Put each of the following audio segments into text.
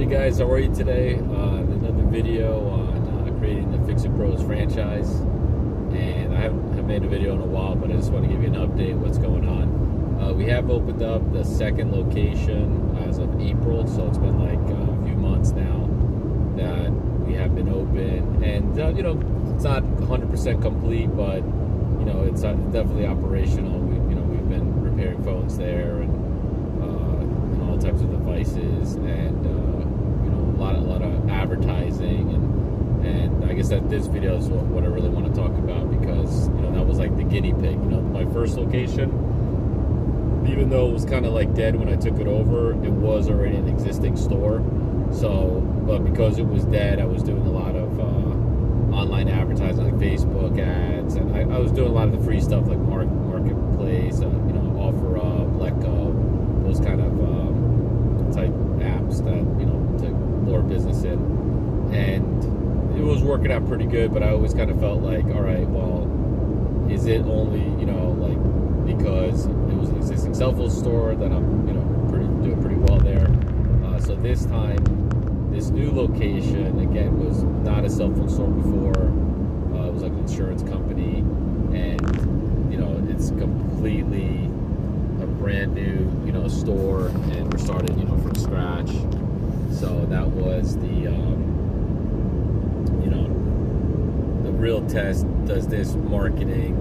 Hey guys, how are you today? Another video on creating the Fixitproz franchise. And I haven't made a video in a while, but I just want to give you an update what's going on. We have opened up the second location as of April, so it's been like a few months now that we have been open. And it's not 100% complete, but it's definitely operational. We've been repairing phones there and all types of devices, and a lot of advertising, and I guess that this video is what I really want to talk about, because that was like the guinea pig. My first location, even though it was kind of like dead when I took it over, it was already an existing store. But because it was dead, I was doing a lot of online advertising, like Facebook ads, and I was doing a lot of the free stuff like marketplace, OfferUp, Let Go, those kind of type apps that to lure business in, and it was working out pretty good. But I always kind of felt like, all right, well, is it only like because it was an existing cell phone store that I'm doing pretty well there? So this time, this new location again was not a cell phone store before. It was like an insurance company, and it's completely a brand new store, and we're starting from scratch. So that was the real test. Does this marketing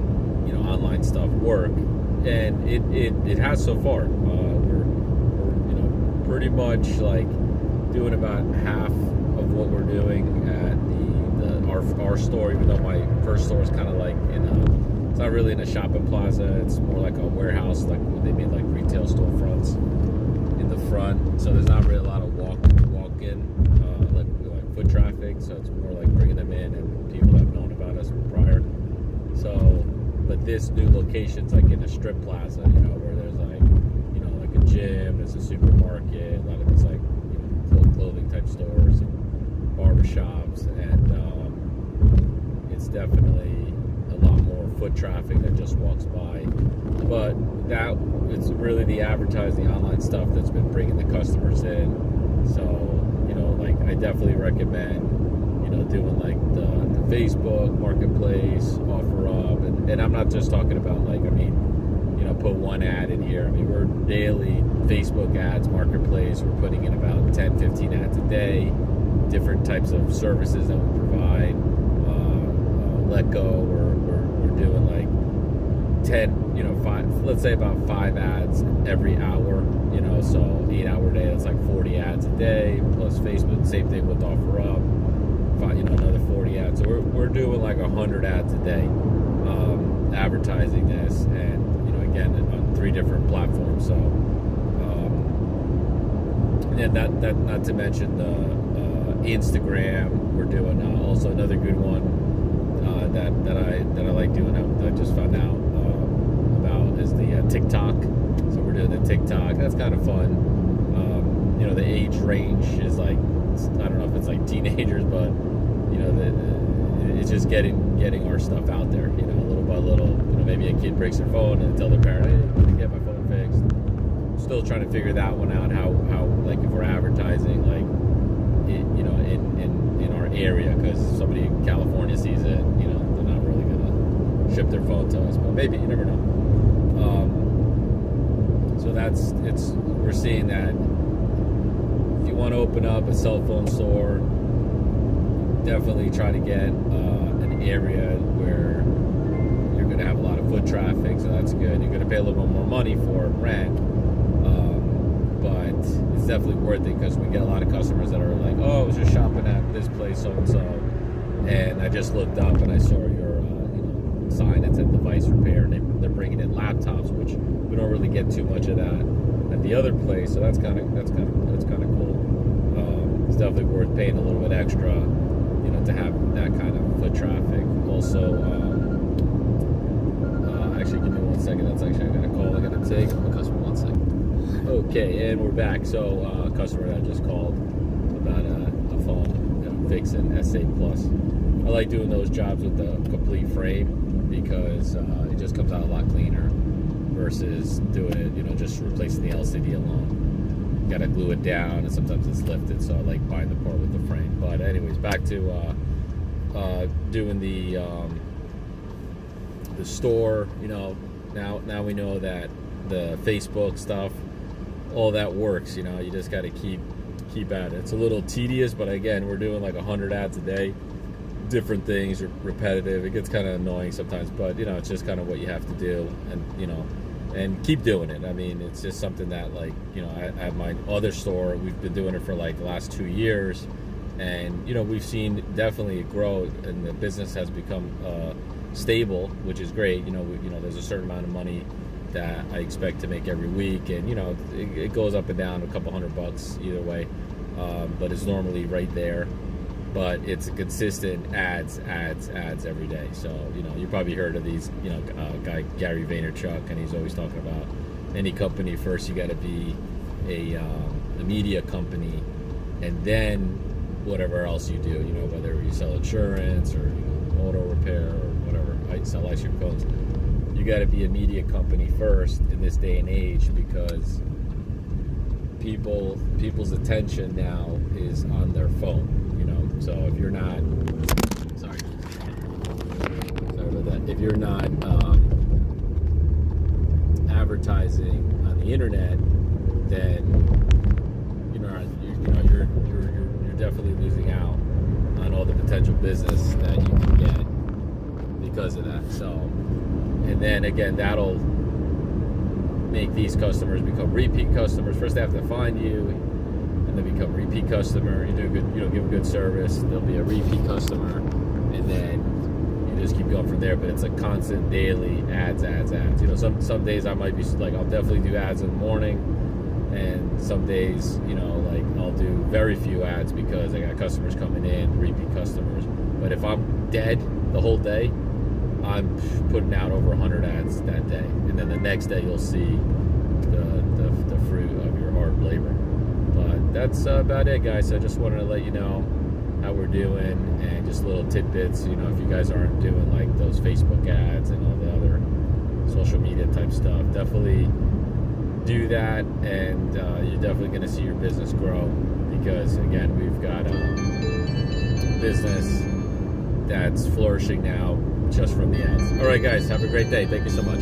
online stuff work? And it has so far. We're pretty much like doing about half of what we're doing at our store, even though my first store is kind of like it's not really in a shopping plaza. It's more like a warehouse, like they made like retail storefronts in the front. So there's not really a lot of walk-in like foot traffic. So it's more like bringing them in and people that have known about us from prior. So, but this new location's like in a strip plaza, where there's like like a gym, there's a supermarket, a lot of these like clothing type stores and barbershops, and it's definitely a lot more foot traffic that just walks by. But that it's really the advertising, online stuff that's been bringing the customers in. So like I definitely recommend doing like the Facebook marketplace, OfferUp, and I'm not just talking about put one ad in here. We're daily Facebook ads, marketplace. We're putting in about 10, 15 ads a day, different types of services that we provide. Let Go, we're doing like 10, 5, let's say about 5 ads every hour, so 8-hour day, that's like 40 ads a day, plus Facebook, same thing with OfferUp, another 40 ads. So we're doing like 100 ads a day, advertising this, and again on 3 different platforms. So and that not to mention the Instagram. We're doing also another good one that I like doing, that I just found out about, is the TikTok. So we're doing the TikTok. That's kind of fun. The age range is like, I don't know if it's like teenagers, but it's just getting our stuff out there, little by little. Maybe a kid breaks their phone and they tell their parent, hey, I'm gonna get my phone fixed. Still trying to figure that one out, how like if we're advertising like in our area, because somebody in California sees it, they're not really gonna ship their phone to us, but maybe, you never know. So we're seeing that if you want to open up a cell phone store, definitely try to get an area where you're going to have a lot of foot traffic, so that's good. You're going to pay a little bit more money for rent, but it's definitely worth it, because we get a lot of customers that are like, oh, I was just shopping at this place so-and-so, and I just looked up and I saw your sign that said device repair, and they're bringing in laptops, which we don't really get too much of that at the other place, so that's kind of cool. It's definitely worth paying a little bit extra, to have that kind of foot traffic. Also, actually, give me 1 second. That's actually I got a call I got to take. I'm a customer. 1 second. Okay, and we're back. So, a customer that just called about a phone, Fixin SA+. I like doing those jobs with the complete frame, because it just comes out a lot cleaner versus doing it, just replacing the LCD alone. gotta glue it down, and sometimes it's lifted, so I like buying the part with the frame. But anyways, back to doing the store. You know, now we know that the Facebook stuff, all that works. You know, you just got to keep at it. It's a little tedious, but again, we're doing like 100 ads a day, different things, repetitive. It gets kind of annoying sometimes, but you know, it's just kind of what you have to do, and you know, and keep doing it. I mean, it's just something that, like, you know, at my other store, we've been doing it for like the last 2 years, and you know, we've seen definitely grow, and the business has become stable, which is great. You know, there's a certain amount of money that I expect to make every week, and you know, it goes up and down a couple $100 either way, but it's normally right there. But it's a consistent ads every day. So you know, you probably heard of these, you know, guy Gary Vaynerchuk, and he's always talking about any company first you got to be a media company, and then whatever else you do, you know, whether you sell insurance or, you know, auto repair or whatever, I sell ice cream cones. You got to be a media company first in this day and age, because people's attention now is on their phone, you know. So if you're not, sorry about that, if you're not advertising on the internet, then you're definitely losing out on all the potential business that you can get because of that. So, and then again, that'll make these customers become repeat customers. First, they have to find you, and they become repeat customer. You do good, you know, give them good service, they'll be a repeat customer, and then you just keep going from there. But it's a constant daily ads. You know, some days I might be like, I'll definitely do ads in the morning, and some days, you know, like I'll do very few ads because I got customers coming in, repeat customers. But if I'm dead the whole day, I'm putting out over 100 ads that day, and then the next day you'll see the fruit of your hard labor. But that's about it, guys. So I just wanted to let you know how we're doing, and just little tidbits. You know, if you guys aren't doing like those Facebook ads and all the other social media type stuff, definitely do that, and you're definitely going to see your business grow, because again, we've got a business that's flourishing now just from the ads. All right, guys, have a great day. Thank you so much.